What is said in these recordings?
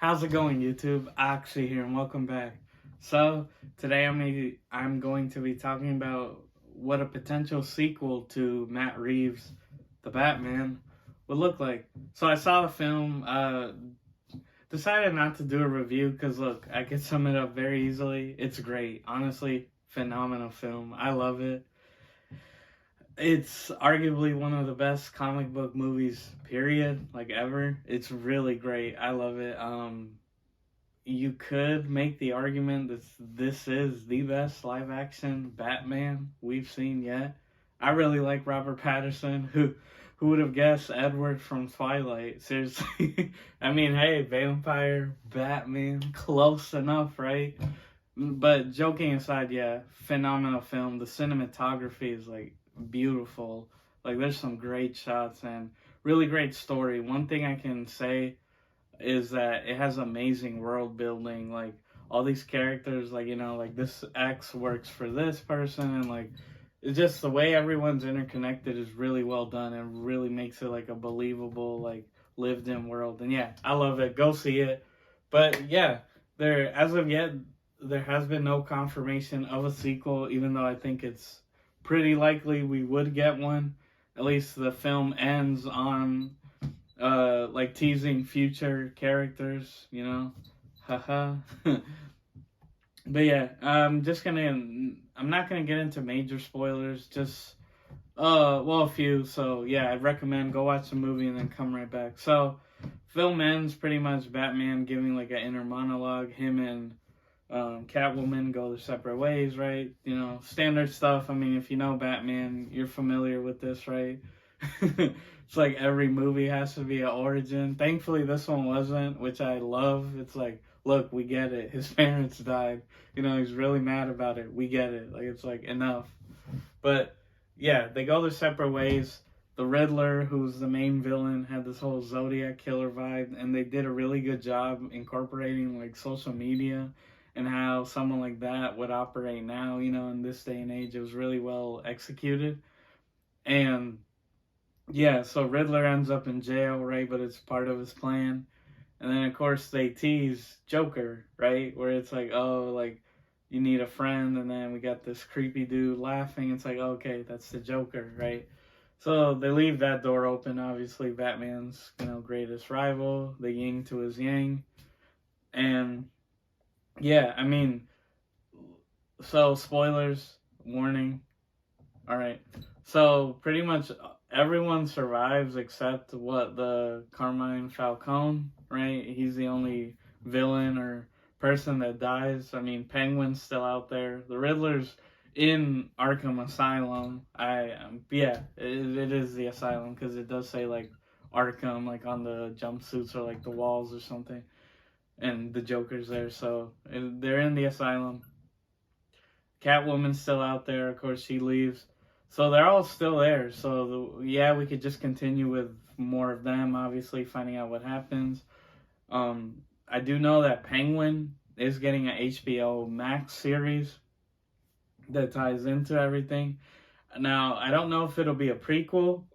How's it going, YouTube? Oxy here, and welcome back. So today I'm going to be talking about what a potential sequel to Matt Reeves The Batman would look like. So I saw the film, decided not to do a review because look, I could sum it up very easily. It's great, honestly, phenomenal film. I love it. It's arguably one of the best comic book movies, period, like ever. It's really great. I love it. You could make the argument that this is the best live action Batman we've seen yet. I really like Robert Pattinson. Who would have guessed Edward from Twilight? Seriously. I mean, hey, vampire, Batman, close enough, right? But joking aside, yeah, phenomenal film. The cinematography is like beautiful. Like there's some great shots and really great story. One thing I can say is that it has amazing world building. Like all these characters, like like this X works for this person, and like it's just the way everyone's interconnected is really well done and really makes it like a believable, like lived in world. And yeah, I love it. Go see it. But yeah, there as of yet there has been no confirmation of a sequel, even though I think it's pretty likely we would get one. At least the film ends on like teasing future characters, haha. But yeah, I'm not gonna get into major spoilers, just well, a few. So yeah, I'd recommend go watch the movie and then come right back. So film ends pretty much Batman giving like an inner monologue. Him and Catwoman go their separate ways, right? Standard stuff. I mean, if you know Batman, you're familiar with this, right? It's like every movie has to be an origin. Thankfully, this one wasn't, which I love. It's like, look, we get it. His parents died. He's really mad about it. We get it. Like, it's like enough. But yeah, they go their separate ways. The Riddler, who's the main villain, had this whole Zodiac killer vibe, and they did a really good job incorporating like social media and how someone like that would operate now, in this day and age. It was really well executed. And yeah, so Riddler ends up in jail, right? But it's part of his plan. And then, of course, they tease Joker, right? Where it's like, oh, like, you need a friend. And then we got this creepy dude laughing. It's like, okay, that's the Joker, right? So they leave that door open. Obviously, Batman's, greatest rival, the yin to his yang. And yeah, I mean, so spoilers, warning. All right. So pretty much everyone survives except the Carmine Falcone, right? He's the only villain or person that dies. I mean, Penguin's still out there. The Riddler's in Arkham Asylum. Yeah, it is the asylum because it does say like Arkham like on the jumpsuits or like the walls or something, and the Joker's there. So they're in the asylum. Catwoman's still out there. Of course, she leaves. So they're all still there. So yeah, we could just continue with more of them. Obviously, finding out what happens. I do know that Penguin is getting an HBO Max series that ties into everything. Now, I don't know if it'll be a prequel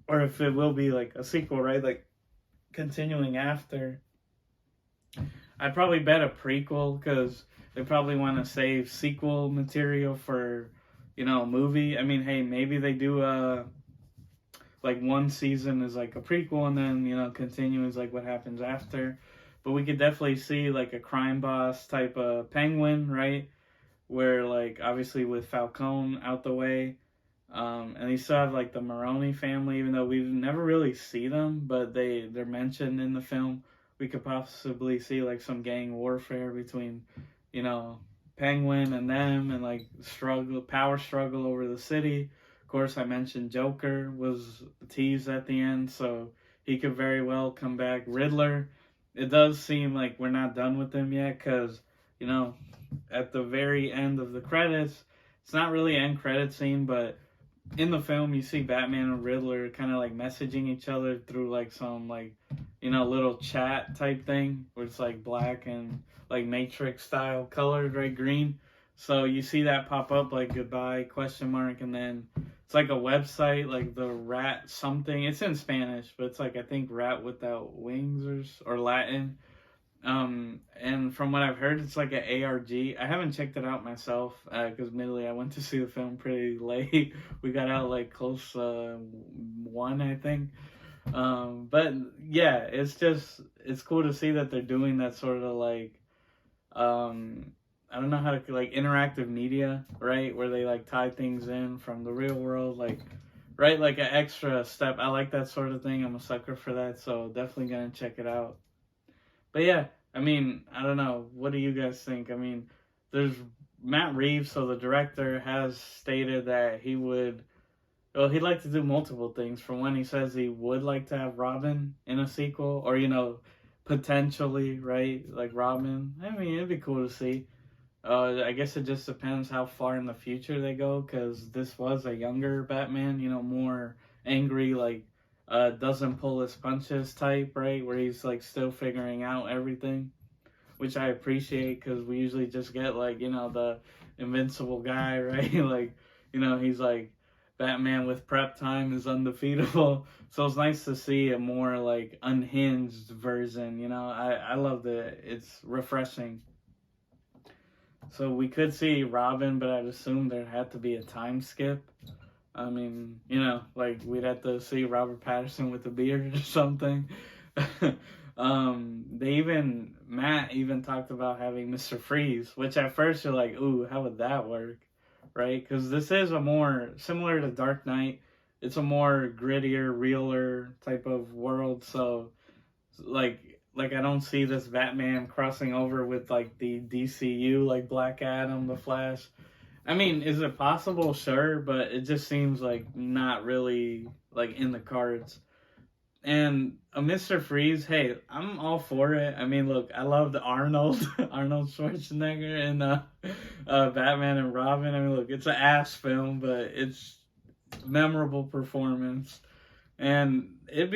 or if it will be like a sequel, right? Like continuing after. I'd probably bet a prequel because they probably want to save sequel material for, a movie. I mean, hey, maybe they do like one season is like a prequel and then, continue is like what happens after. But we could definitely see like a crime boss type of Penguin, right? Where like obviously with Falcone out the way. And you still have like the Maroni family, even though we never really see them, but they're mentioned in the film. We could possibly see like some gang warfare between, you know, Penguin and them, and like power struggle over the city. Of course, I mentioned Joker was teased at the end, so he could very well come back. Riddler, it does seem like we're not done with him yet, because at the very end of the credits, it's not really an end credit scene, but in the film you see Batman and Riddler kind of like messaging each other through like some like little chat type thing where it's like black and like Matrix style colored, right, green. So you see that pop up like goodbye question mark, and then it's like a website like the rat something. It's in Spanish, but it's like I think rat without wings or Latin. And from what I've heard, it's like an ARG. I haven't checked it out myself because admittedly I went to see the film pretty late. We got out like close 1, I think. But yeah, it's cool to see that they're doing that sort of like I don't know how to like interactive media, right? Where they like tie things in from the real world, like right, like an extra step. I like that sort of thing. I'm a sucker for that, so definitely gonna check it out. But yeah, I mean, I don't know. What do you guys think? I mean, there's Matt Reeves, so the director has stated that he would. Well, he'd like to do multiple things. From when he says he would like to have Robin in a sequel, or potentially, right? Like Robin. I mean, it'd be cool to see. I guess it just depends how far in the future they go, because this was a younger Batman, more angry, like doesn't pull his punches type, right? Where he's like still figuring out everything, which I appreciate because we usually just get like the invincible guy, right? Like he's like Batman with prep time is undefeatable. So it's nice to see a more like unhinged version. I love it. It's refreshing. So we could see Robin, but I'd assume there had to be a time skip. I mean, like we'd have to see Robert Pattinson with a beard or something. Matt even talked about having Mr. Freeze, which at first you're like, ooh, how would that work, right? Because this is a more similar to Dark Knight. It's a more grittier, realer type of world. So like I don't see this Batman crossing over with like the DCU, like Black Adam, the Flash. I mean, is it possible? Sure, but it just seems like not really like in the cards. And a Mr. Freeze, hey, I'm all for it. I mean, look, I love the Arnold, Arnold Schwarzenegger and Batman and Robin. I mean, look, it's an ass film, but it's memorable performance, and I'd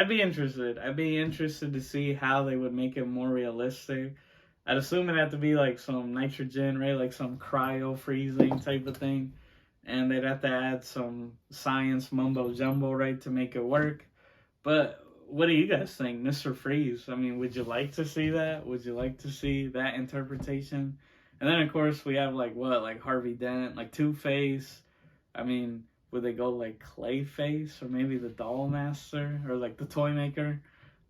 be interested. I'd be interested to see how they would make it more realistic. I'd assume it'd have to be like some nitrogen, right? Like some cryo freezing type of thing. And they'd have to add some science mumbo jumbo, right, to make it work. But what do you guys think, Mr. Freeze? I mean, would you like to see that? Would you like to see that interpretation? And then, of course, we have like what? Like Harvey Dent, like Two-Face. I mean, would they go like Clayface or maybe the Doll Master or like the Toy Maker?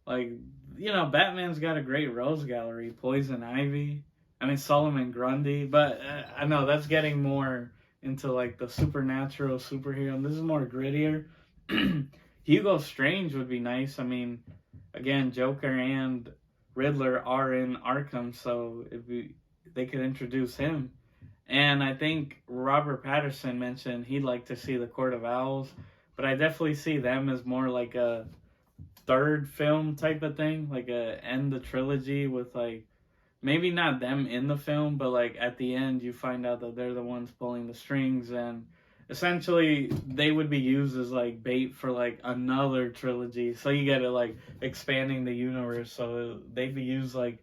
Like, Batman's got a great rose gallery. Poison Ivy. I mean, Solomon Grundy. But I know that's getting more into like the supernatural superhero. This is more grittier. Hugo Strange would be nice. I mean, again, Joker and Riddler are in Arkham, so they could introduce him. And I think Robert Pattinson mentioned he'd like to see the Court of Owls, but I definitely see them as more like a third film type of thing, like a end the trilogy with like maybe not them in the film, but like at the end you find out that they're the ones pulling the strings, and essentially they would be used as like bait for like another trilogy. So you get it like expanding the universe, so they'd be used like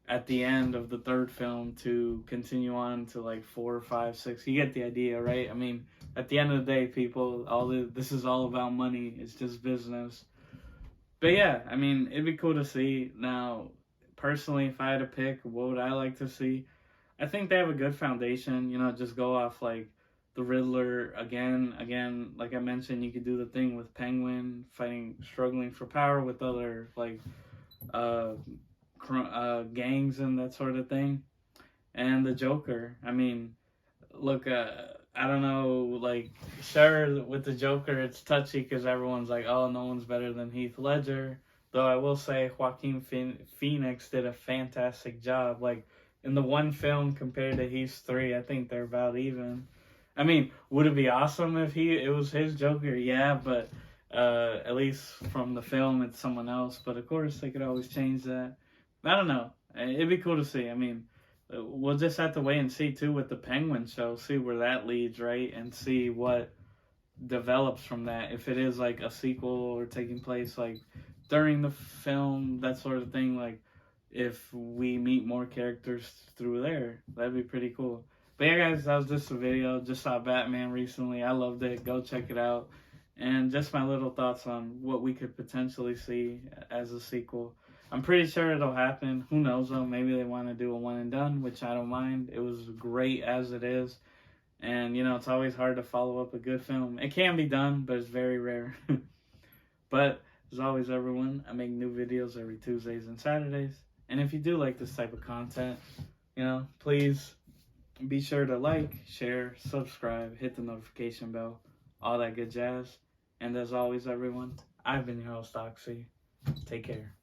at the end of the third film to continue on to like 4, 5, 6. You get the idea, right? I mean, at the end of the day, people, this is all about money. It's just business. But yeah, I mean, it'd be cool to see. Now, personally, if I had to pick, what would I like to see? I think they have a good foundation. Just go off like the Riddler again. Like I mentioned, you could do the thing with Penguin fighting, struggling for power with other like uh, gangs and that sort of thing, and the Joker. I mean, look, I don't know, like, sure, with the Joker, it's touchy because everyone's like, oh, no one's better than Heath Ledger. Though I will say Joaquin Phoenix did a fantastic job. Like, in the one film compared to Heath's three, I think they're about even. I mean, would it be awesome if it was his Joker? Yeah, but at least from the film, it's someone else. But of course, they could always change that. I don't know. It'd be cool to see. I mean, we'll just have to wait and see too with the Penguin show, see where that leads, right? And see what develops from that. If it is like a sequel or taking place like during the film, that sort of thing, like if we meet more characters through there, that'd be pretty cool. But yeah, guys, that was just a video. Just saw Batman recently. I loved it. Go check it out. And just my little thoughts on what we could potentially see as a sequel. I'm pretty sure it'll happen. Who knows though? Maybe they want to do a one and done, which I don't mind. It was great as it is. And, you know, it's always hard to follow up a good film. It can be done, but it's very rare. But, as always, everyone, I make new videos every Tuesdays and Saturdays. And if you do like this type of content, you know, please be sure to like, share, subscribe, hit the notification bell, all that good jazz. And as always, everyone, I've been your host, Oxy. Take care.